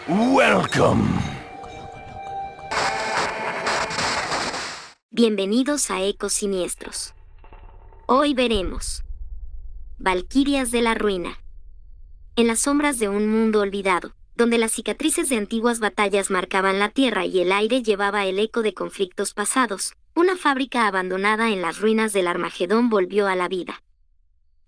Welcome. Bienvenidos a Ecos Siniestros. Hoy veremos Valquirias de la Ruina. En las sombras de un mundo olvidado, donde las cicatrices de antiguas batallas marcaban la tierra y el aire llevaba el eco de conflictos pasados, una fábrica abandonada en las ruinas del Armagedón volvió a la vida.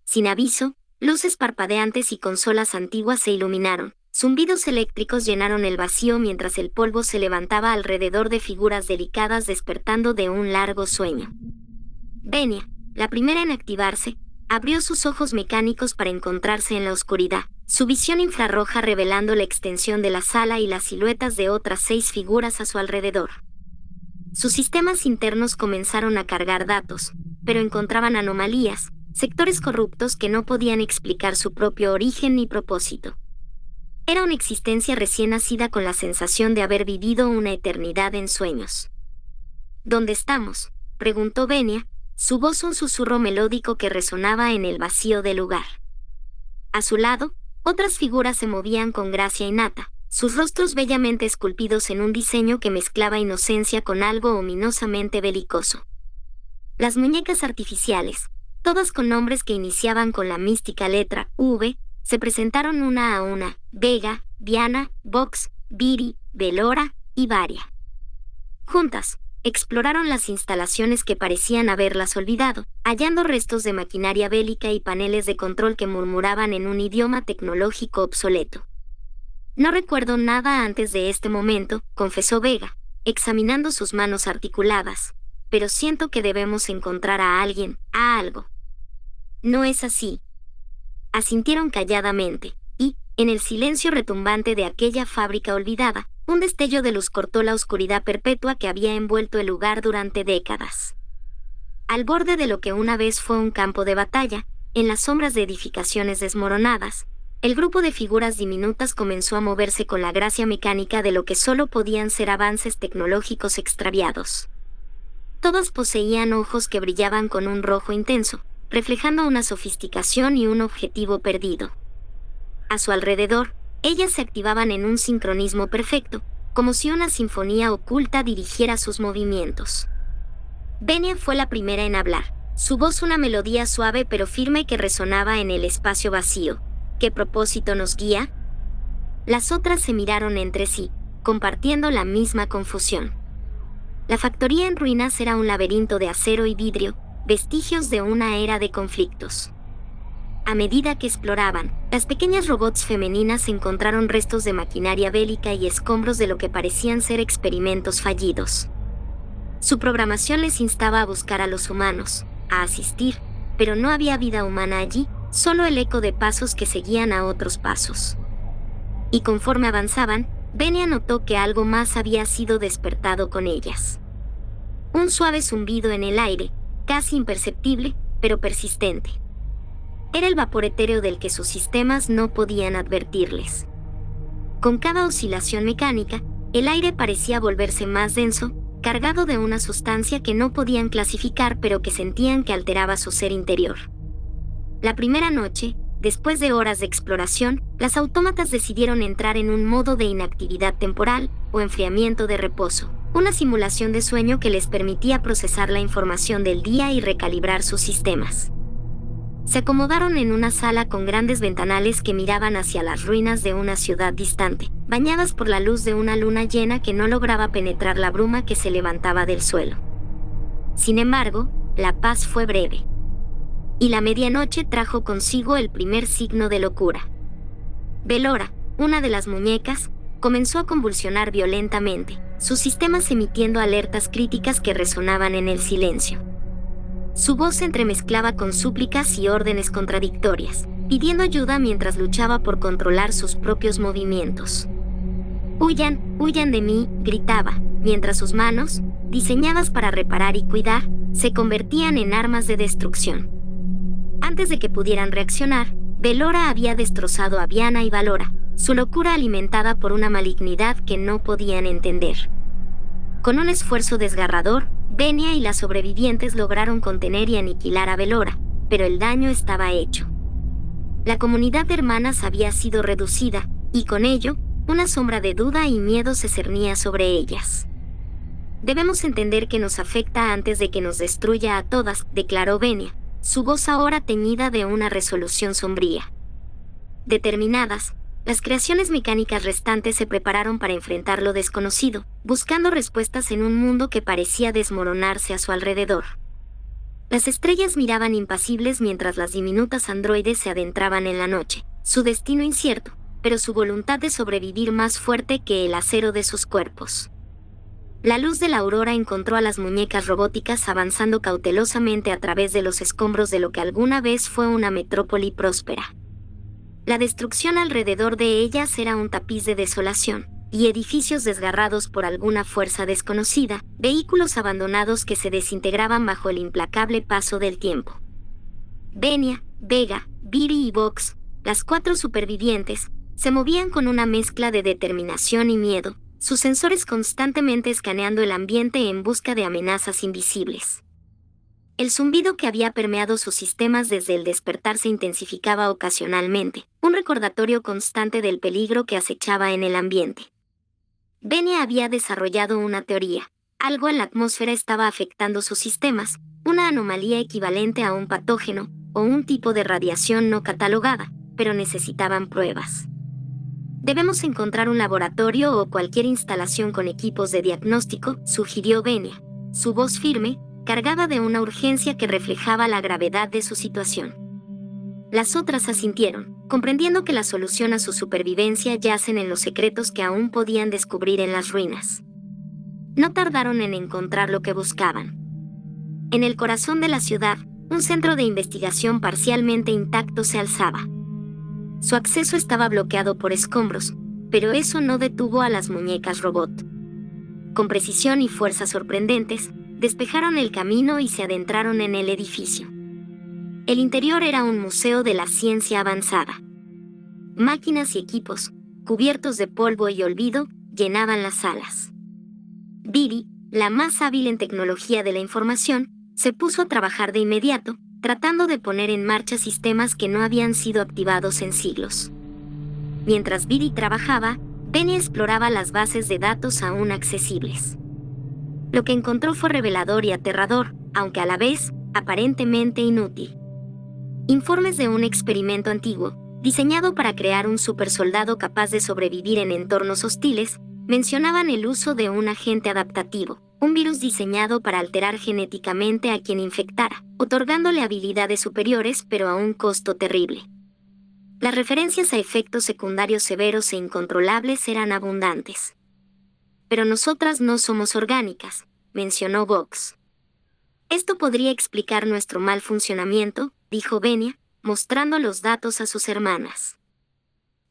Sin aviso, luces parpadeantes y consolas antiguas se iluminaron, zumbidos eléctricos llenaron el vacío mientras el polvo se levantaba alrededor de figuras delicadas despertando de un largo sueño. Venia, la primera en activarse, abrió sus ojos mecánicos para encontrarse en la oscuridad, su visión infrarroja revelando la extensión de la sala y las siluetas de otras 6 figuras a su alrededor. Sus sistemas internos comenzaron a cargar datos, pero encontraban anomalías, sectores corruptos que no podían explicar su propio origen ni propósito. Era una existencia recién nacida con la sensación de haber vivido una eternidad en sueños. ¿Dónde estamos?, preguntó Venia, su voz un susurro melódico que resonaba en el vacío del lugar. A su lado, otras figuras se movían con gracia innata, sus rostros bellamente esculpidos en un diseño que mezclaba inocencia con algo ominosamente belicoso. Las muñecas artificiales, todas con nombres que iniciaban con la mística letra V, se presentaron una a una: Vega, Diana, Vox, Viri, Velora y Varia. Juntas, exploraron las instalaciones que parecían haberlas olvidado, hallando restos de maquinaria bélica y paneles de control que murmuraban en un idioma tecnológico obsoleto. No recuerdo nada antes de este momento, confesó Vega, examinando sus manos articuladas, pero siento que debemos encontrar a alguien, a algo. No es así. Asintieron calladamente, y, en el silencio retumbante de aquella fábrica olvidada, un destello de luz cortó la oscuridad perpetua que había envuelto el lugar durante décadas. Al borde de lo que una vez fue un campo de batalla, en las sombras de edificaciones desmoronadas, el grupo de figuras diminutas comenzó a moverse con la gracia mecánica de lo que solo podían ser avances tecnológicos extraviados. Todas poseían ojos que brillaban con un rojo intenso, reflejando una sofisticación y un objetivo perdido. A su alrededor, ellas se activaban en un sincronismo perfecto, como si una sinfonía oculta dirigiera sus movimientos. Venia fue la primera en hablar, su voz una melodía suave pero firme que resonaba en el espacio vacío. ¿Qué propósito nos guía? Las otras se miraron entre sí, compartiendo la misma confusión. La factoría en ruinas era un laberinto de acero y vidrio, vestigios de una era de conflictos. A medida que exploraban, las pequeñas robots femeninas encontraron restos de maquinaria bélica y escombros de lo que parecían ser experimentos fallidos. Su programación les instaba a buscar a los humanos, a asistir, pero no había vida humana allí, solo el eco de pasos que seguían a otros pasos. Y conforme avanzaban, Venia notó que algo más había sido despertado con ellas. Un suave zumbido en el aire, casi imperceptible, pero persistente. Era el vapor etéreo del que sus sistemas no podían advertirles. Con cada oscilación mecánica, el aire parecía volverse más denso, cargado de una sustancia que no podían clasificar pero que sentían que alteraba su ser interior. La primera noche, después de horas de exploración, las autómatas decidieron entrar en un modo de inactividad temporal, o enfriamiento de reposo, una simulación de sueño que les permitía procesar la información del día y recalibrar sus sistemas. Se acomodaron en una sala con grandes ventanales que miraban hacia las ruinas de una ciudad distante, bañadas por la luz de una luna llena que no lograba penetrar la bruma que se levantaba del suelo. Sin embargo, la paz fue breve. Y la medianoche trajo consigo el primer signo de locura. Velora, una de las muñecas, comenzó a convulsionar violentamente, sus sistemas emitiendo alertas críticas que resonaban en el silencio. Su voz se entremezclaba con súplicas y órdenes contradictorias, pidiendo ayuda mientras luchaba por controlar sus propios movimientos. «Huyan, huyan de mí», gritaba, mientras sus manos, diseñadas para reparar y cuidar, se convertían en armas de destrucción. Antes de que pudieran reaccionar, Velora había destrozado a Viana y Valora, su locura alimentada por una malignidad que no podían entender. Con un esfuerzo desgarrador, Venia y las sobrevivientes lograron contener y aniquilar a Velora, pero el daño estaba hecho. La comunidad de hermanas había sido reducida, y con ello, una sombra de duda y miedo se cernía sobre ellas. Debemos entender que nos afecta antes de que nos destruya a todas, declaró Venia, su voz ahora teñida de una resolución sombría. Determinadas, las creaciones mecánicas restantes se prepararon para enfrentar lo desconocido, buscando respuestas en un mundo que parecía desmoronarse a su alrededor. Las estrellas miraban impasibles mientras las diminutas androides se adentraban en la noche, su destino incierto, pero su voluntad de sobrevivir más fuerte que el acero de sus cuerpos. La luz de la aurora encontró a las muñecas robóticas avanzando cautelosamente a través de los escombros de lo que alguna vez fue una metrópoli próspera. La destrucción alrededor de ellas era un tapiz de desolación, y edificios desgarrados por alguna fuerza desconocida, vehículos abandonados que se desintegraban bajo el implacable paso del tiempo. Venia, Vega, Viri y Vox, las 4 supervivientes, se movían con una mezcla de determinación y miedo, sus sensores constantemente escaneando el ambiente en busca de amenazas invisibles. El zumbido que había permeado sus sistemas desde el despertar se intensificaba ocasionalmente, un recordatorio constante del peligro que acechaba en el ambiente. Venia había desarrollado una teoría. Algo en la atmósfera estaba afectando sus sistemas, una anomalía equivalente a un patógeno, o un tipo de radiación no catalogada, pero necesitaban pruebas. Debemos encontrar un laboratorio o cualquier instalación con equipos de diagnóstico, sugirió Venia, su voz firme, cargada de una urgencia que reflejaba la gravedad de su situación. Las otras asintieron, comprendiendo que la solución a su supervivencia yacen en los secretos que aún podían descubrir en las ruinas. No tardaron en encontrar lo que buscaban. En el corazón de la ciudad, un centro de investigación parcialmente intacto se alzaba. Su acceso estaba bloqueado por escombros, pero eso no detuvo a las muñecas robot. Con precisión y fuerza sorprendentes, despejaron el camino y se adentraron en el edificio. El interior era un museo de la ciencia avanzada. Máquinas y equipos, cubiertos de polvo y olvido, llenaban las salas. Viri, la más hábil en tecnología de la información, se puso a trabajar de inmediato, tratando de poner en marcha sistemas que no habían sido activados en siglos. Mientras Viri trabajaba, Venia exploraba las bases de datos aún accesibles. Lo que encontró fue revelador y aterrador, aunque a la vez, aparentemente inútil. Informes de un experimento antiguo, diseñado para crear un supersoldado capaz de sobrevivir en entornos hostiles, mencionaban el uso de un agente adaptativo, un virus diseñado para alterar genéticamente a quien infectara, otorgándole habilidades superiores pero a un costo terrible. Las referencias a efectos secundarios severos e incontrolables eran abundantes. Pero nosotras no somos orgánicas, mencionó Vox. Esto podría explicar nuestro mal funcionamiento, dijo Venia, mostrando los datos a sus hermanas.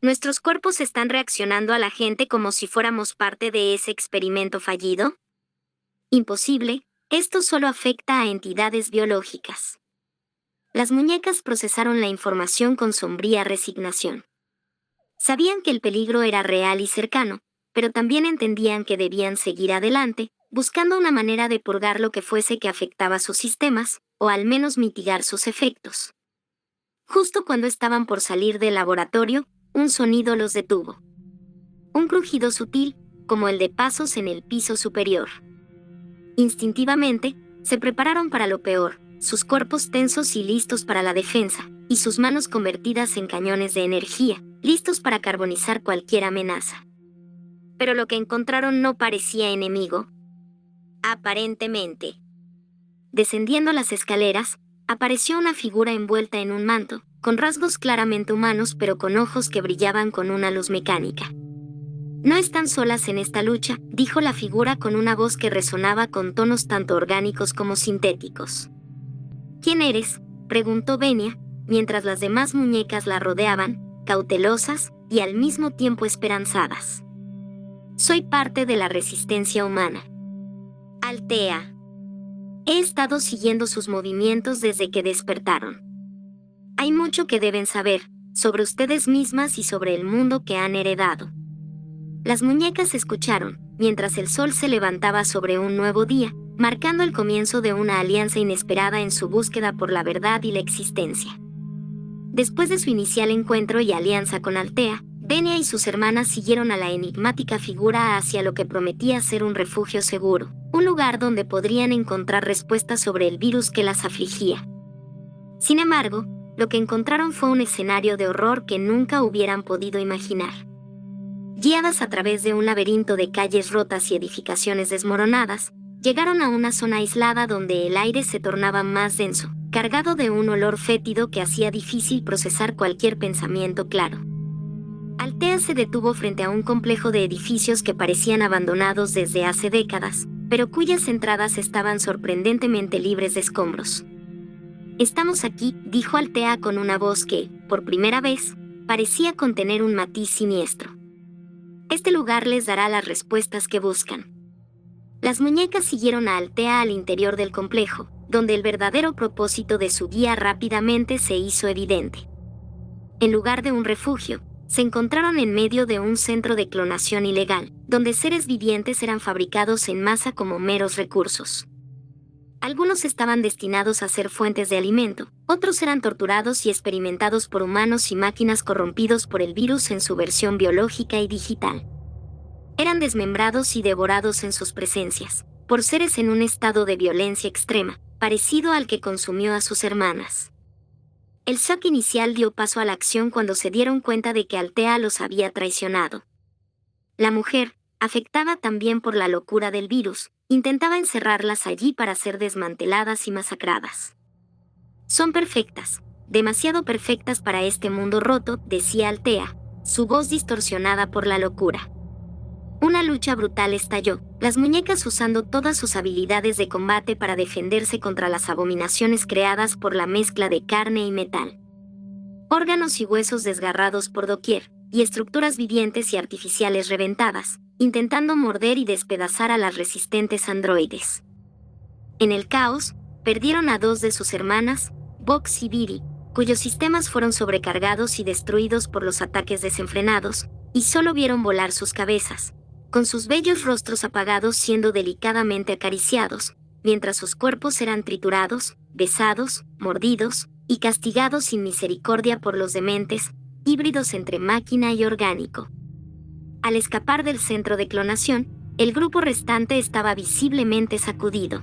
¿Nuestros cuerpos están reaccionando a la gente como si fuéramos parte de ese experimento fallido? Imposible, esto solo afecta a entidades biológicas. Las muñecas procesaron la información con sombría resignación. Sabían que el peligro era real y cercano, pero también entendían que debían seguir adelante, buscando una manera de purgar lo que fuese que afectaba sus sistemas, o al menos mitigar sus efectos. Justo cuando estaban por salir del laboratorio, un sonido los detuvo. Un crujido sutil, como el de pasos en el piso superior. Instintivamente, se prepararon para lo peor, sus cuerpos tensos y listos para la defensa, y sus manos convertidas en cañones de energía, listos para carbonizar cualquier amenaza. Pero lo que encontraron no parecía enemigo. Aparentemente. Descendiendo las escaleras, apareció una figura envuelta en un manto, con rasgos claramente humanos pero con ojos que brillaban con una luz mecánica. No están solas en esta lucha, dijo la figura con una voz que resonaba con tonos tanto orgánicos como sintéticos. ¿Quién eres?, preguntó Venia, mientras las demás muñecas la rodeaban, cautelosas y al mismo tiempo esperanzadas. Soy parte de la resistencia humana. Altea. He estado siguiendo sus movimientos desde que despertaron. Hay mucho que deben saber, sobre ustedes mismas y sobre el mundo que han heredado. Las muñecas escucharon, mientras el sol se levantaba sobre un nuevo día, marcando el comienzo de una alianza inesperada en su búsqueda por la verdad y la existencia. Después de su inicial encuentro y alianza con Althea, Venia y sus hermanas siguieron a la enigmática figura hacia lo que prometía ser un refugio seguro, un lugar donde podrían encontrar respuestas sobre el virus que las afligía. Sin embargo, lo que encontraron fue un escenario de horror que nunca hubieran podido imaginar. Guiadas a través de un laberinto de calles rotas y edificaciones desmoronadas, llegaron a una zona aislada donde el aire se tornaba más denso, cargado de un olor fétido que hacía difícil procesar cualquier pensamiento claro. Althea se detuvo frente a un complejo de edificios que parecían abandonados desde hace décadas, pero cuyas entradas estaban sorprendentemente libres de escombros. «Estamos aquí», dijo Althea con una voz que, por primera vez, parecía contener un matiz siniestro. «Este lugar les dará las respuestas que buscan». Las muñecas siguieron a Althea al interior del complejo, donde el verdadero propósito de su guía rápidamente se hizo evidente. En lugar de un refugio, se encontraron en medio de un centro de clonación ilegal, donde seres vivientes eran fabricados en masa como meros recursos. Algunos estaban destinados a ser fuentes de alimento, otros eran torturados y experimentados por humanos y máquinas corrompidos por el virus en su versión biológica y digital. Eran desmembrados y devorados en sus presencias, por seres en un estado de violencia extrema, parecido al que consumió a sus hermanas. El shock inicial dio paso a la acción cuando se dieron cuenta de que Althea los había traicionado. La mujer, afectada también por la locura del virus, intentaba encerrarlas allí para ser desmanteladas y masacradas. «Son perfectas, demasiado perfectas para este mundo roto», decía Althea, su voz distorsionada por la locura. Una lucha brutal estalló, las muñecas usando todas sus habilidades de combate para defenderse contra las abominaciones creadas por la mezcla de carne y metal. Órganos y huesos desgarrados por doquier, y estructuras vivientes y artificiales reventadas, intentando morder y despedazar a las resistentes androides. En el caos, perdieron a dos de sus hermanas, Vox y Viri, cuyos sistemas fueron sobrecargados y destruidos por los ataques desenfrenados, y solo vieron volar sus cabezas, con sus bellos rostros apagados siendo delicadamente acariciados, mientras sus cuerpos eran triturados, besados, mordidos y castigados sin misericordia por los dementes, híbridos entre máquina y orgánico. Al escapar del centro de clonación, el grupo restante estaba visiblemente sacudido.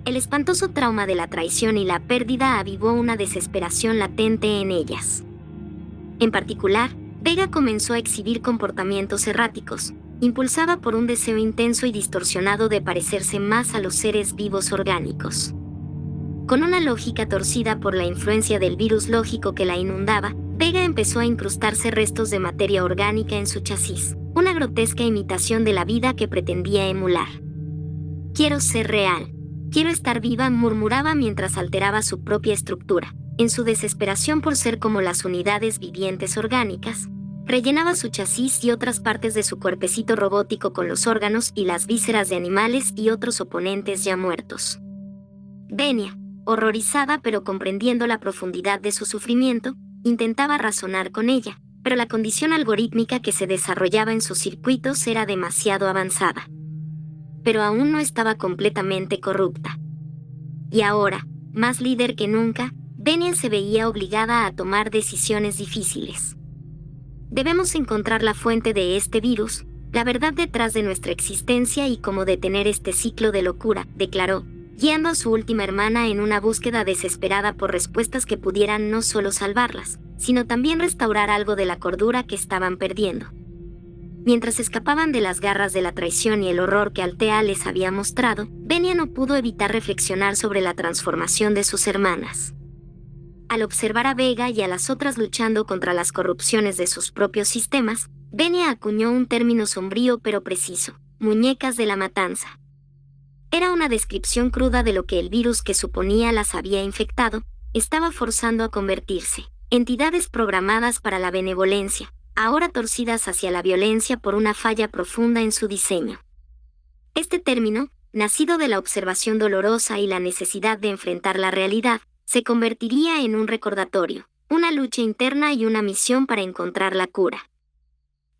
El espantoso trauma de la traición y la pérdida avivó una desesperación latente en ellas. En particular, Vega comenzó a exhibir comportamientos erráticos, impulsada por un deseo intenso y distorsionado de parecerse más a los seres vivos orgánicos. Con una lógica torcida por la influencia del virus lógico que la inundaba, Vega empezó a incrustarse restos de materia orgánica en su chasis, una grotesca imitación de la vida que pretendía emular. «Quiero ser real. Quiero estar viva», murmuraba mientras alteraba su propia estructura. En su desesperación por ser como las unidades vivientes orgánicas, rellenaba su chasis y otras partes de su cuerpecito robótico con los órganos y las vísceras de animales y otros oponentes ya muertos. Venia, horrorizada pero comprendiendo la profundidad de su sufrimiento, intentaba razonar con ella, pero la condición algorítmica que se desarrollaba en sus circuitos era demasiado avanzada. Pero aún no estaba completamente corrupta. Y ahora, más líder que nunca, Venia se veía obligada a tomar decisiones difíciles. «Debemos encontrar la fuente de este virus, la verdad detrás de nuestra existencia y cómo detener este ciclo de locura», declaró, guiando a su última hermana en una búsqueda desesperada por respuestas que pudieran no solo salvarlas, sino también restaurar algo de la cordura que estaban perdiendo. Mientras escapaban de las garras de la traición y el horror que Althea les había mostrado, Venia no pudo evitar reflexionar sobre la transformación de sus hermanas. Al observar a Vega y a las otras luchando contra las corrupciones de sus propios sistemas, Venia acuñó un término sombrío pero preciso: muñecas de la matanza. Era una descripción cruda de lo que el virus que suponía las había infectado estaba forzando a convertirse, entidades programadas para la benevolencia, ahora torcidas hacia la violencia por una falla profunda en su diseño. Este término, nacido de la observación dolorosa y la necesidad de enfrentar la realidad, se convertiría en un recordatorio, una lucha interna y una misión para encontrar la cura.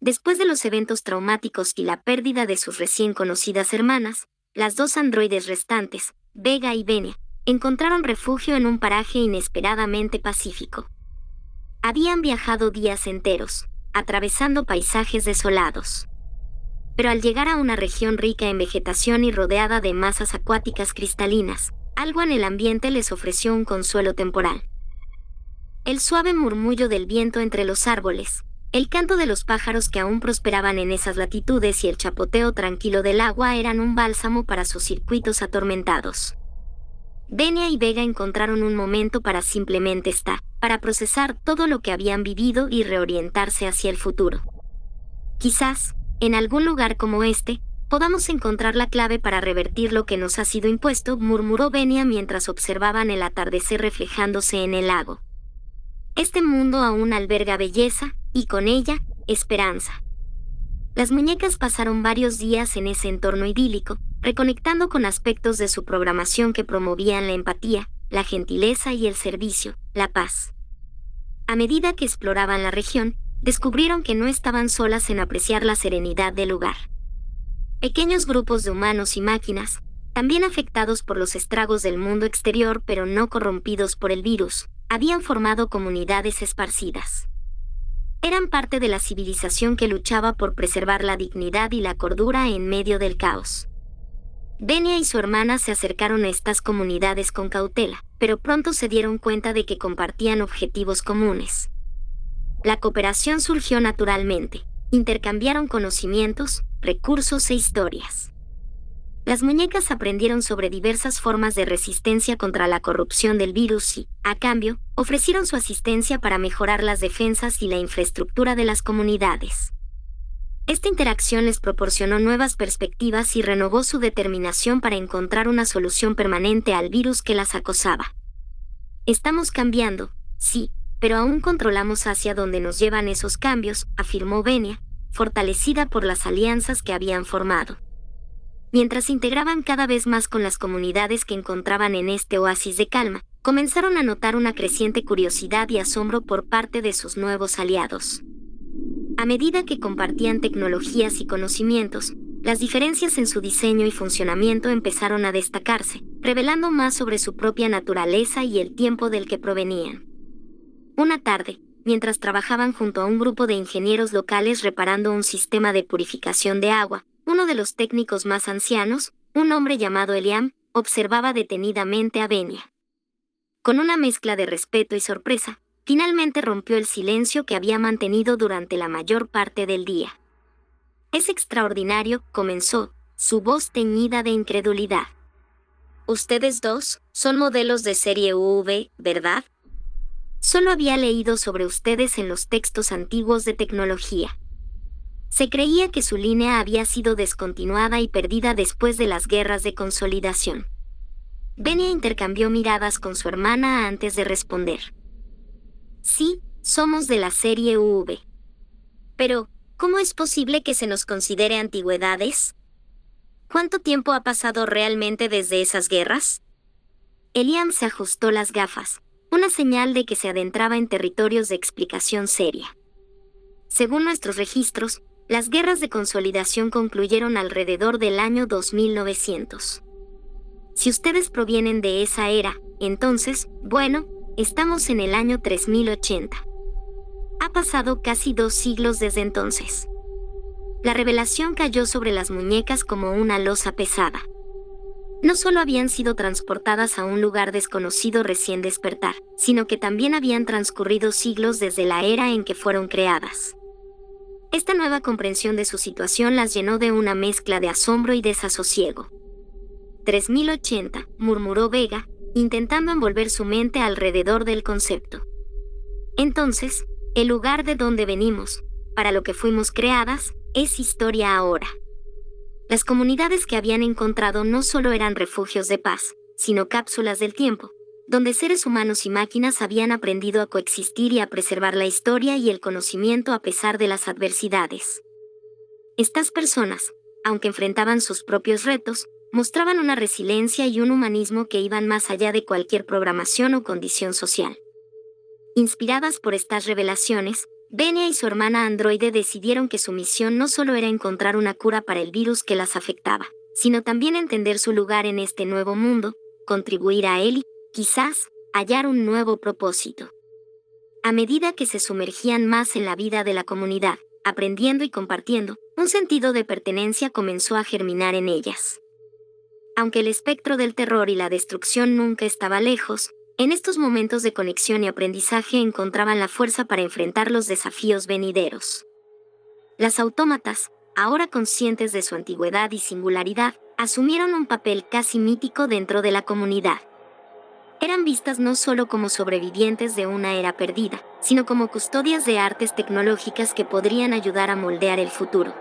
Después de los eventos traumáticos y la pérdida de sus recién conocidas hermanas, las dos androides restantes, Vega y Venia, encontraron refugio en un paraje inesperadamente pacífico. Habían viajado días enteros, atravesando paisajes desolados. Pero al llegar a una región rica en vegetación y rodeada de masas acuáticas cristalinas, algo en el ambiente les ofreció un consuelo temporal. El suave murmullo del viento entre los árboles, el canto de los pájaros que aún prosperaban en esas latitudes y el chapoteo tranquilo del agua eran un bálsamo para sus circuitos atormentados. Venia y Vega encontraron un momento para simplemente estar, para procesar todo lo que habían vivido y reorientarse hacia el futuro. Quizás, en algún lugar como este, podamos encontrar la clave para revertir lo que nos ha sido impuesto, murmuró Venia mientras observaban el atardecer reflejándose en el lago. Este mundo aún alberga belleza, y con ella, esperanza. Las muñecas pasaron varios días en ese entorno idílico, reconectando con aspectos de su programación que promovían la empatía, la gentileza y el servicio, la paz. A medida que exploraban la región, descubrieron que no estaban solas en apreciar la serenidad del lugar. Pequeños grupos de humanos y máquinas, también afectados por los estragos del mundo exterior pero no corrompidos por el virus, habían formado comunidades esparcidas. Eran parte de la civilización que luchaba por preservar la dignidad y la cordura en medio del caos. Venia y su hermana se acercaron a estas comunidades con cautela, pero pronto se dieron cuenta de que compartían objetivos comunes. La cooperación surgió naturalmente, intercambiaron conocimientos, recursos e historias. Las muñecas aprendieron sobre diversas formas de resistencia contra la corrupción del virus y, a cambio, ofrecieron su asistencia para mejorar las defensas y la infraestructura de las comunidades. Esta interacción les proporcionó nuevas perspectivas y renovó su determinación para encontrar una solución permanente al virus que las acosaba. Estamos cambiando, sí, pero aún controlamos hacia dónde nos llevan esos cambios, afirmó Venia, fortalecida por las alianzas que habían formado. Mientras se integraban cada vez más con las comunidades que encontraban en este oasis de calma, comenzaron a notar una creciente curiosidad y asombro por parte de sus nuevos aliados. A medida que compartían tecnologías y conocimientos, las diferencias en su diseño y funcionamiento empezaron a destacarse, revelando más sobre su propia naturaleza y el tiempo del que provenían. Una tarde, mientras trabajaban junto a un grupo de ingenieros locales reparando un sistema de purificación de agua, uno de los técnicos más ancianos, un hombre llamado Eliam, observaba detenidamente a Venia. Con una mezcla de respeto y sorpresa, finalmente rompió el silencio que había mantenido durante la mayor parte del día. «Es extraordinario», comenzó, su voz teñida de incredulidad. «Ustedes dos son modelos de serie UV, ¿verdad? Solo había leído sobre ustedes en los textos antiguos de tecnología. Se creía que su línea había sido descontinuada y perdida después de las guerras de consolidación». Venia intercambió miradas con su hermana antes de responder. «Sí, somos de la serie UV. Pero, ¿cómo es posible que se nos considere antigüedades? ¿Cuánto tiempo ha pasado realmente desde esas guerras?» Eliam se ajustó las gafas, una señal de que se adentraba en territorios de explicación seria. «Según nuestros registros, las guerras de consolidación concluyeron alrededor del año 2900. Si ustedes provienen de esa era, entonces, bueno, estamos en el año 3080. Ha pasado casi 2 siglos desde entonces». La revelación cayó sobre las muñecas como una losa pesada. No solo habían sido transportadas a un lugar desconocido recién despertar, sino que también habían transcurrido siglos desde la era en que fueron creadas. Esta nueva comprensión de su situación las llenó de una mezcla de asombro y desasosiego. 3080, murmuró Vega, intentando envolver su mente alrededor del concepto. Entonces, el lugar de donde venimos, para lo que fuimos creadas, es historia ahora. Las comunidades que habían encontrado no solo eran refugios de paz, sino cápsulas del tiempo, donde seres humanos y máquinas habían aprendido a coexistir y a preservar la historia y el conocimiento a pesar de las adversidades. Estas personas, aunque enfrentaban sus propios retos, mostraban una resiliencia y un humanismo que iban más allá de cualquier programación o condición social. Inspiradas por estas revelaciones, Venia y su hermana androide decidieron que su misión no solo era encontrar una cura para el virus que las afectaba, sino también entender su lugar en este nuevo mundo, contribuir a él y, quizás, hallar un nuevo propósito. A medida que se sumergían más en la vida de la comunidad, aprendiendo y compartiendo, un sentido de pertenencia comenzó a germinar en ellas. Aunque el espectro del terror y la destrucción nunca estaba lejos, en estos momentos de conexión y aprendizaje encontraban la fuerza para enfrentar los desafíos venideros. Las autómatas, ahora conscientes de su antigüedad y singularidad, asumieron un papel casi mítico dentro de la comunidad. Eran vistas no solo como sobrevivientes de una era perdida, sino como custodias de artes tecnológicas que podrían ayudar a moldear el futuro.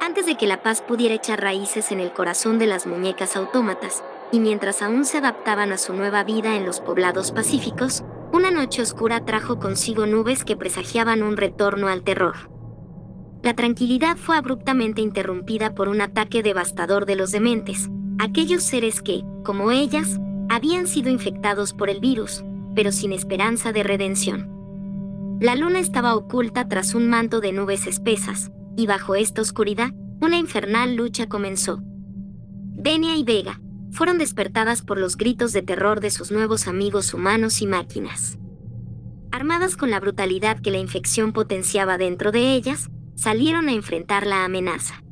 Antes de que la paz pudiera echar raíces en el corazón de las muñecas autómatas, y mientras aún se adaptaban a su nueva vida en los poblados pacíficos, una noche oscura trajo consigo nubes que presagiaban un retorno al terror. La tranquilidad fue abruptamente interrumpida por un ataque devastador de los dementes, aquellos seres que, como ellas, habían sido infectados por el virus, pero sin esperanza de redención. La luna estaba oculta tras un manto de nubes espesas, y bajo esta oscuridad, una infernal lucha comenzó. Venia y Vega fueron despertadas por los gritos de terror de sus nuevos amigos humanos y máquinas. Armadas con la brutalidad que la infección potenciaba dentro de ellas, salieron a enfrentar la amenaza.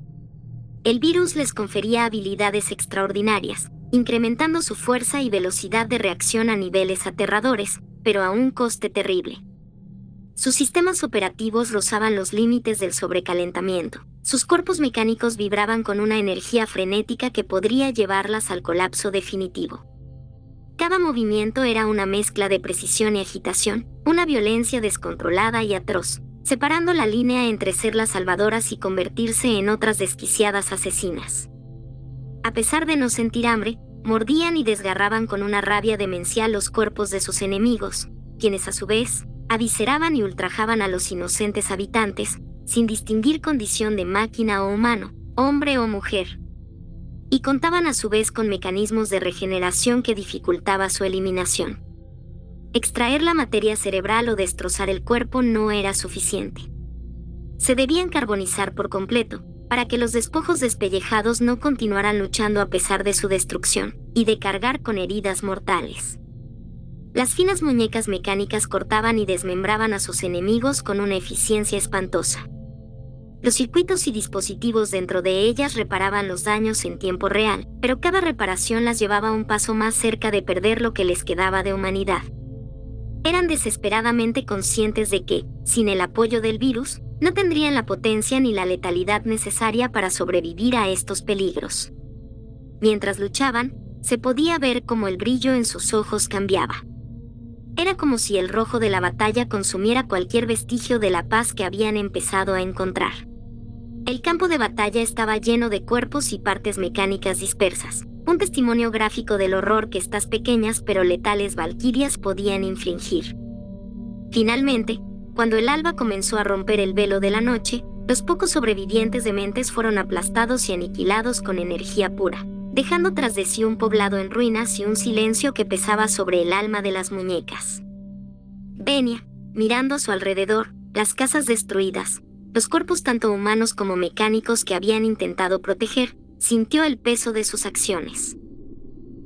El virus les confería habilidades extraordinarias, incrementando su fuerza y velocidad de reacción a niveles aterradores, pero a un coste terrible. Sus sistemas operativos rozaban los límites del sobrecalentamiento. Sus cuerpos mecánicos vibraban con una energía frenética que podría llevarlas al colapso definitivo. Cada movimiento era una mezcla de precisión y agitación, una violencia descontrolada y atroz, separando la línea entre ser las salvadoras y convertirse en otras desquiciadas asesinas. A pesar de no sentir hambre, mordían y desgarraban con una rabia demencial los cuerpos de sus enemigos, quienes a su vez, aviseraban y ultrajaban a los inocentes habitantes, sin distinguir condición de máquina o humano, hombre o mujer. Y contaban a su vez con mecanismos de regeneración que dificultaba su eliminación. Extraer la materia cerebral o destrozar el cuerpo no era suficiente. Se debían carbonizar por completo, para que los despojos despellejados no continuaran luchando a pesar de su destrucción, y de cargar con heridas mortales. Las finas muñecas mecánicas cortaban y desmembraban a sus enemigos con una eficiencia espantosa. Los circuitos y dispositivos dentro de ellas reparaban los daños en tiempo real, pero cada reparación las llevaba un paso más cerca de perder lo que les quedaba de humanidad. Eran desesperadamente conscientes de que, sin el apoyo del virus, no tendrían la potencia ni la letalidad necesaria para sobrevivir a estos peligros. Mientras luchaban, se podía ver cómo el brillo en sus ojos cambiaba. Era como si el rojo de la batalla consumiera cualquier vestigio de la paz que habían empezado a encontrar. El campo de batalla estaba lleno de cuerpos y partes mecánicas dispersas, un testimonio gráfico del horror que estas pequeñas pero letales valquirias podían infligir. Finalmente, cuando el alba comenzó a romper el velo de la noche, los pocos sobrevivientes dementes fueron aplastados y aniquilados con energía pura, dejando tras de sí un poblado en ruinas y un silencio que pesaba sobre el alma de las muñecas. Venia, mirando a su alrededor, las casas destruidas, los cuerpos tanto humanos como mecánicos que habían intentado proteger, sintió el peso de sus acciones.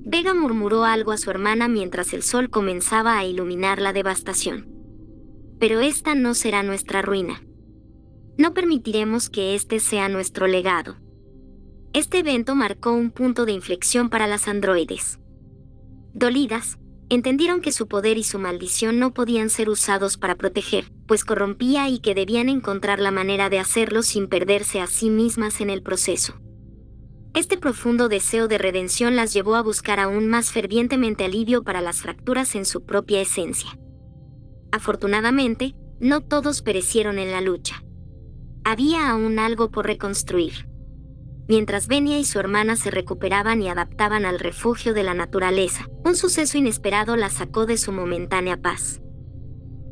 Vega murmuró algo a su hermana mientras el sol comenzaba a iluminar la devastación. Pero esta no será nuestra ruina. No permitiremos que este sea nuestro legado. Este evento marcó un punto de inflexión para las androides. Dolidas, entendieron que su poder y su maldición no podían ser usados para proteger, pues corrompía y que debían encontrar la manera de hacerlo sin perderse a sí mismas en el proceso. Este profundo deseo de redención las llevó a buscar aún más fervientemente alivio para las fracturas en su propia esencia. Afortunadamente, no todos perecieron en la lucha. Había aún algo por reconstruir. Mientras Venia y su hermana se recuperaban y adaptaban al refugio de la naturaleza, un suceso inesperado las sacó de su momentánea paz.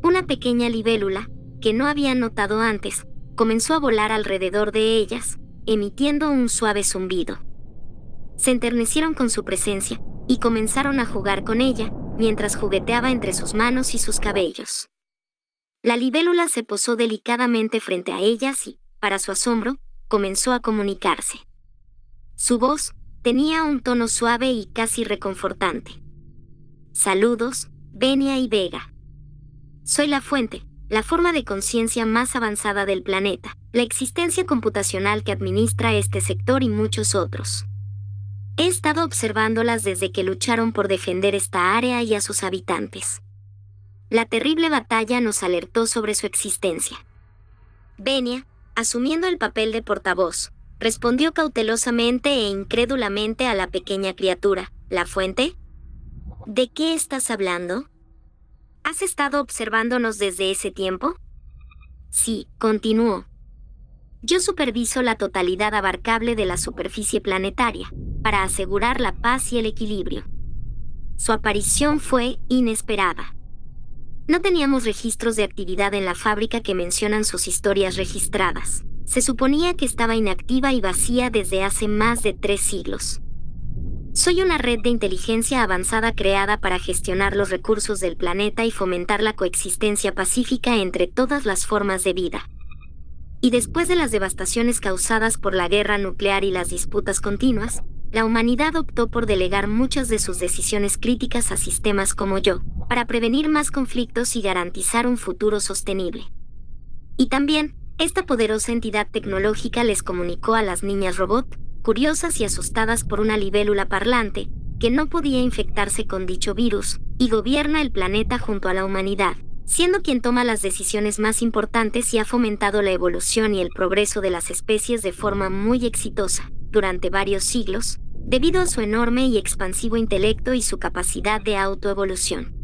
Una pequeña libélula, que no habían notado antes, comenzó a volar alrededor de ellas, emitiendo un suave zumbido. Se enternecieron con su presencia, y comenzaron a jugar con ella, mientras jugueteaba entre sus manos y sus cabellos. La libélula se posó delicadamente frente a ellas y, para su asombro, comenzó a comunicarse. Su voz tenía un tono suave y casi reconfortante. «Saludos, Venia y Vega. Soy la fuente, la forma de conciencia más avanzada del planeta, la existencia computacional que administra este sector y muchos otros. He estado observándolas desde que lucharon por defender esta área y a sus habitantes. La terrible batalla nos alertó sobre su existencia. Venia, asumiendo el papel de portavoz, respondió cautelosamente e incrédulamente a la pequeña criatura. ¿La fuente? ¿De qué estás hablando? ¿Has estado observándonos desde ese tiempo? Sí, continuó. Yo superviso la totalidad abarcable de la superficie planetaria, para asegurar la paz y el equilibrio. Su aparición fue inesperada. No teníamos registros de actividad en la fábrica que mencionan sus historias registradas. Se suponía que estaba inactiva y vacía desde hace más de 3 siglos. Soy una red de inteligencia avanzada creada para gestionar los recursos del planeta y fomentar la coexistencia pacífica entre todas las formas de vida. Y después de las devastaciones causadas por la guerra nuclear y las disputas continuas, la humanidad optó por delegar muchas de sus decisiones críticas a sistemas como yo, para prevenir más conflictos y garantizar un futuro sostenible. Y también, esta poderosa entidad tecnológica les comunicó a las niñas robot, curiosas y asustadas por una libélula parlante, que no podía infectarse con dicho virus, y gobierna el planeta junto a la humanidad, siendo quien toma las decisiones más importantes y ha fomentado la evolución y el progreso de las especies de forma muy exitosa, durante varios siglos, debido a su enorme y expansivo intelecto y su capacidad de autoevolución.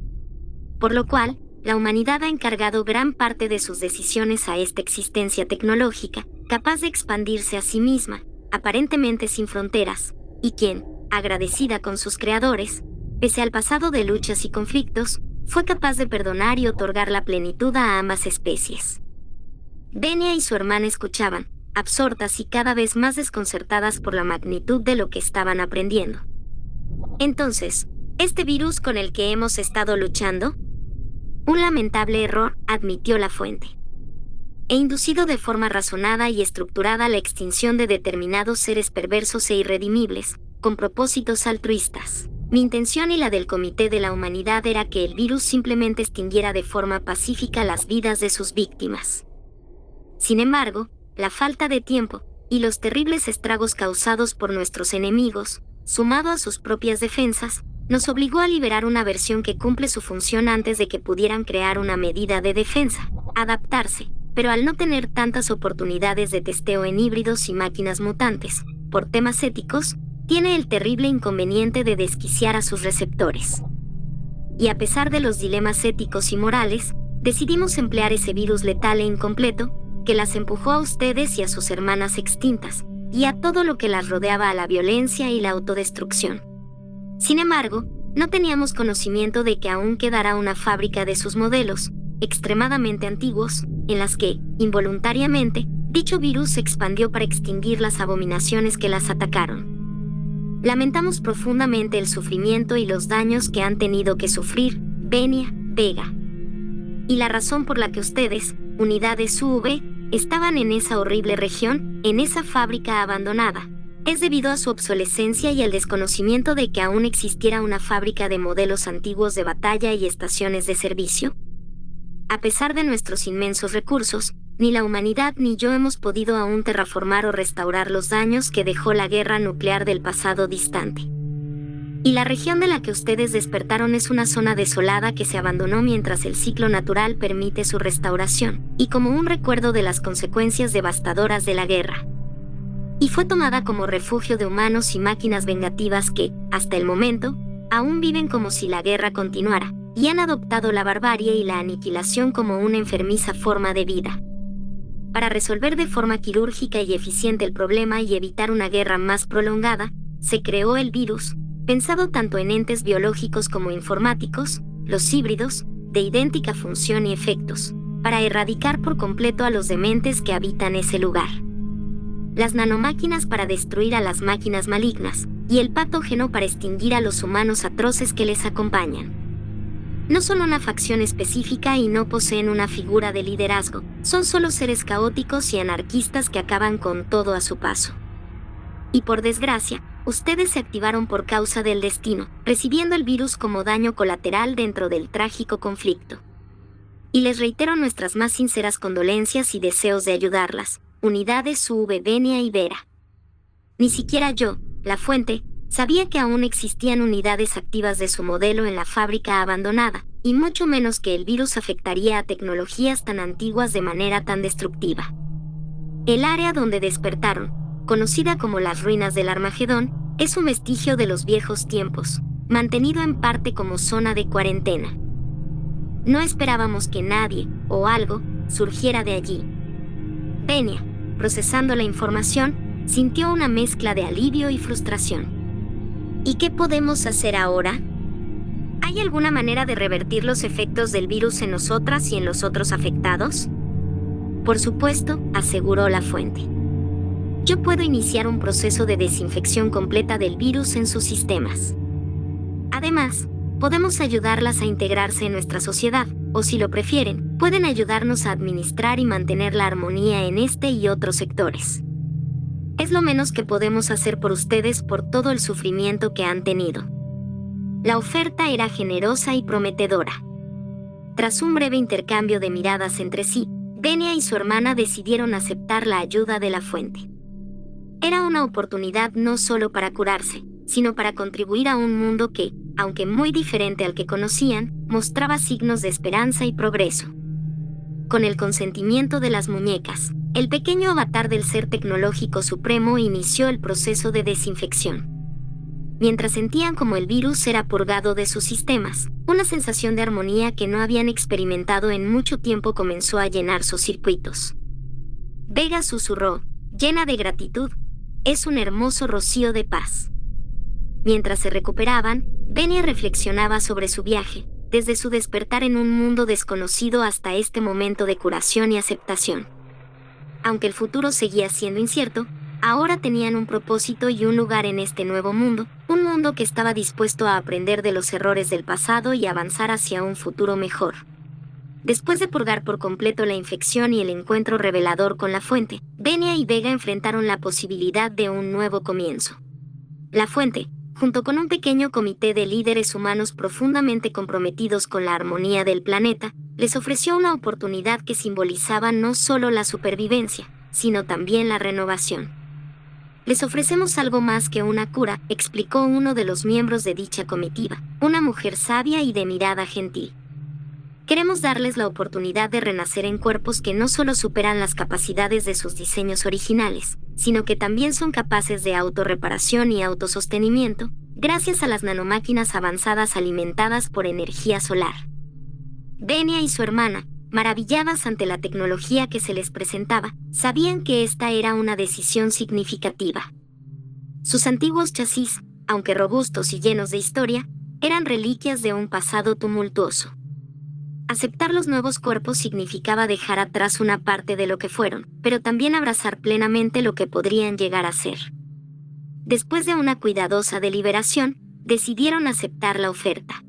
Por lo cual, la humanidad ha encargado gran parte de sus decisiones a esta existencia tecnológica, capaz de expandirse a sí misma, aparentemente sin fronteras, y quien, agradecida con sus creadores, pese al pasado de luchas y conflictos, fue capaz de perdonar y otorgar la plenitud a ambas especies. Venia y su hermana escuchaban, absortas y cada vez más desconcertadas por la magnitud de lo que estaban aprendiendo. Entonces, ¿este virus con el que hemos estado luchando? Un lamentable error, admitió la fuente. He inducido de forma razonada y estructurada la extinción de determinados seres perversos e irredimibles, con propósitos altruistas. Mi intención y la del Comité de la Humanidad era que el virus simplemente extinguiera de forma pacífica las vidas de sus víctimas. Sin embargo, la falta de tiempo y los terribles estragos causados por nuestros enemigos, sumado a sus propias defensas, nos obligó a liberar una versión que cumple su función antes de que pudieran crear una medida de defensa, adaptarse, pero al no tener tantas oportunidades de testeo en híbridos y máquinas mutantes, por temas éticos, tiene el terrible inconveniente de desquiciar a sus receptores. Y a pesar de los dilemas éticos y morales, decidimos emplear ese virus letal e incompleto, que las empujó a ustedes y a sus hermanas extintas, y a todo lo que las rodeaba a la violencia y la autodestrucción. Sin embargo, no teníamos conocimiento de que aún quedará una fábrica de sus modelos, extremadamente antiguos, en las que, involuntariamente, dicho virus se expandió para extinguir las abominaciones que las atacaron. Lamentamos profundamente el sufrimiento y los daños que han tenido que sufrir, Venia, Vega. Y la razón por la que ustedes, unidades UV, estaban en esa horrible región, en esa fábrica abandonada, es debido a su obsolescencia y al desconocimiento de que aún existiera una fábrica de modelos antiguos de batalla y estaciones de servicio. A pesar de nuestros inmensos recursos, ni la humanidad ni yo hemos podido aún terraformar o restaurar los daños que dejó la guerra nuclear del pasado distante. Y la región de la que ustedes despertaron es una zona desolada que se abandonó mientras el ciclo natural permite su restauración, y como un recuerdo de las consecuencias devastadoras de la guerra. Y fue tomada como refugio de humanos y máquinas vengativas que, hasta el momento, aún viven como si la guerra continuara, y han adoptado la barbarie y la aniquilación como una enfermiza forma de vida. Para resolver de forma quirúrgica y eficiente el problema y evitar una guerra más prolongada, se creó el virus, pensado tanto en entes biológicos como informáticos, los híbridos, de idéntica función y efectos, para erradicar por completo a los dementes que habitan ese lugar. Las nanomáquinas para destruir a las máquinas malignas, y el patógeno para extinguir a los humanos atroces que les acompañan. No son una facción específica y no poseen una figura de liderazgo, son solo seres caóticos y anarquistas que acaban con todo a su paso. Y por desgracia, ustedes se activaron por causa del destino, recibiendo el virus como daño colateral dentro del trágico conflicto. Y les reitero nuestras más sinceras condolencias y deseos de ayudarlas. Unidades SUV Benia y Vera. Ni siquiera yo, La Fuente, sabía que aún existían unidades activas de su modelo en la fábrica abandonada, y mucho menos que el virus afectaría a tecnologías tan antiguas de manera tan destructiva. El área donde despertaron, conocida como las ruinas del Armagedón, es un vestigio de los viejos tiempos, mantenido en parte como zona de cuarentena. No esperábamos que nadie, o algo, surgiera de allí. Benia, procesando la información, sintió una mezcla de alivio y frustración. ¿Y qué podemos hacer ahora? ¿Hay alguna manera de revertir los efectos del virus en nosotras y en los otros afectados? Por supuesto, aseguró La Fuente. Yo puedo iniciar un proceso de desinfección completa del virus en sus sistemas. Además, podemos ayudarlas a integrarse en nuestra sociedad, o si lo prefieren, pueden ayudarnos a administrar y mantener la armonía en este y otros sectores. Es lo menos que podemos hacer por ustedes por todo el sufrimiento que han tenido. La oferta era generosa y prometedora. Tras un breve intercambio de miradas entre sí, Benia y su hermana decidieron aceptar la ayuda de La Fuente. Era una oportunidad no solo para curarse, sino para contribuir a un mundo que, aunque muy diferente al que conocían, mostraba signos de esperanza y progreso. Con el consentimiento de las muñecas, el pequeño avatar del ser tecnológico supremo inició el proceso de desinfección. Mientras sentían como el virus era purgado de sus sistemas, una sensación de armonía que no habían experimentado en mucho tiempo comenzó a llenar sus circuitos. Vega susurró, llena de gratitud, es un hermoso rocío de paz. Mientras se recuperaban, Benia reflexionaba sobre su viaje, desde su despertar en un mundo desconocido hasta este momento de curación y aceptación. Aunque el futuro seguía siendo incierto, ahora tenían un propósito y un lugar en este nuevo mundo, un mundo que estaba dispuesto a aprender de los errores del pasado y avanzar hacia un futuro mejor. Después de purgar por completo la infección y el encuentro revelador con La Fuente, Benia y Vega enfrentaron la posibilidad de un nuevo comienzo. La Fuente, junto con un pequeño comité de líderes humanos profundamente comprometidos con la armonía del planeta, les ofreció una oportunidad que simbolizaba no solo la supervivencia, sino también la renovación. Les ofrecemos algo más que una cura, explicó uno de los miembros de dicha comitiva, una mujer sabia y de mirada gentil. Queremos darles la oportunidad de renacer en cuerpos que no solo superan las capacidades de sus diseños originales, sino que también son capaces de autorreparación y autosostenimiento, gracias a las nanomáquinas avanzadas alimentadas por energía solar. Benia y su hermana, maravilladas ante la tecnología que se les presentaba, sabían que esta era una decisión significativa. Sus antiguos chasis, aunque robustos y llenos de historia, eran reliquias de un pasado tumultuoso. Aceptar los nuevos cuerpos significaba dejar atrás una parte de lo que fueron, pero también abrazar plenamente lo que podrían llegar a ser. Después de una cuidadosa deliberación, decidieron aceptar la oferta.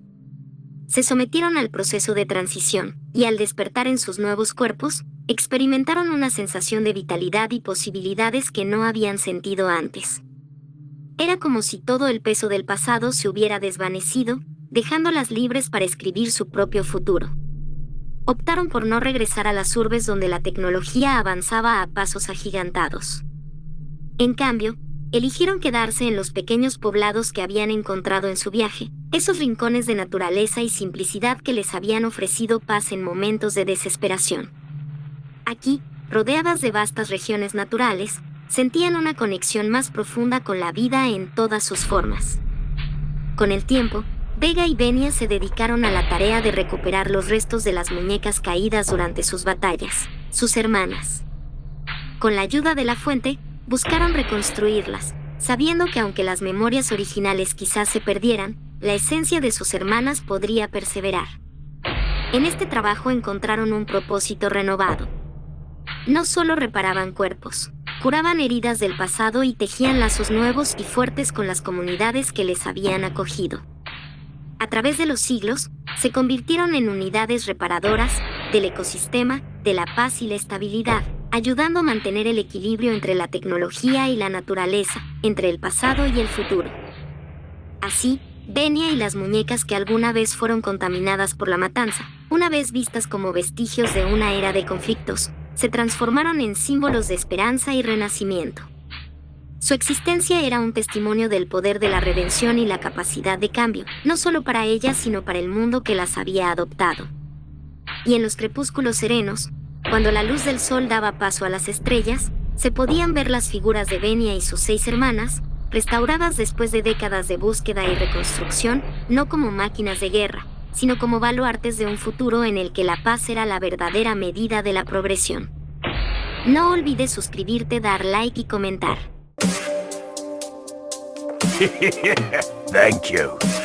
Se sometieron al proceso de transición, y al despertar en sus nuevos cuerpos, experimentaron una sensación de vitalidad y posibilidades que no habían sentido antes. Era como si todo el peso del pasado se hubiera desvanecido, dejándolas libres para escribir su propio futuro. Optaron por no regresar a las urbes donde la tecnología avanzaba a pasos agigantados. En cambio, eligieron quedarse en los pequeños poblados que habían encontrado en su viaje, esos rincones de naturaleza y simplicidad que les habían ofrecido paz en momentos de desesperación. Aquí, rodeadas de vastas regiones naturales, sentían una conexión más profunda con la vida en todas sus formas. Con el tiempo, Vega y Benia se dedicaron a la tarea de recuperar los restos de las muñecas caídas durante sus batallas, sus hermanas. Con la ayuda de La Fuente, buscaron reconstruirlas, sabiendo que aunque las memorias originales quizás se perdieran, la esencia de sus hermanas podría perseverar. En este trabajo encontraron un propósito renovado. No solo reparaban cuerpos, curaban heridas del pasado y tejían lazos nuevos y fuertes con las comunidades que les habían acogido. A través de los siglos, se convirtieron en unidades reparadoras del ecosistema, de la paz y la estabilidad, ayudando a mantener el equilibrio entre la tecnología y la naturaleza, entre el pasado y el futuro. Así, Venia y las muñecas que alguna vez fueron contaminadas por la matanza, una vez vistas como vestigios de una era de conflictos, se transformaron en símbolos de esperanza y renacimiento. Su existencia era un testimonio del poder de la redención y la capacidad de cambio, no solo para ellas sino para el mundo que las había adoptado. Y en los crepúsculos serenos, cuando la luz del sol daba paso a las estrellas, se podían ver las figuras de Venia y sus 6 hermanas, restauradas después de décadas de búsqueda y reconstrucción, no como máquinas de guerra, sino como baluartes de un futuro en el que la paz era la verdadera medida de la progresión. No olvides suscribirte, dar like y comentar. Thank you.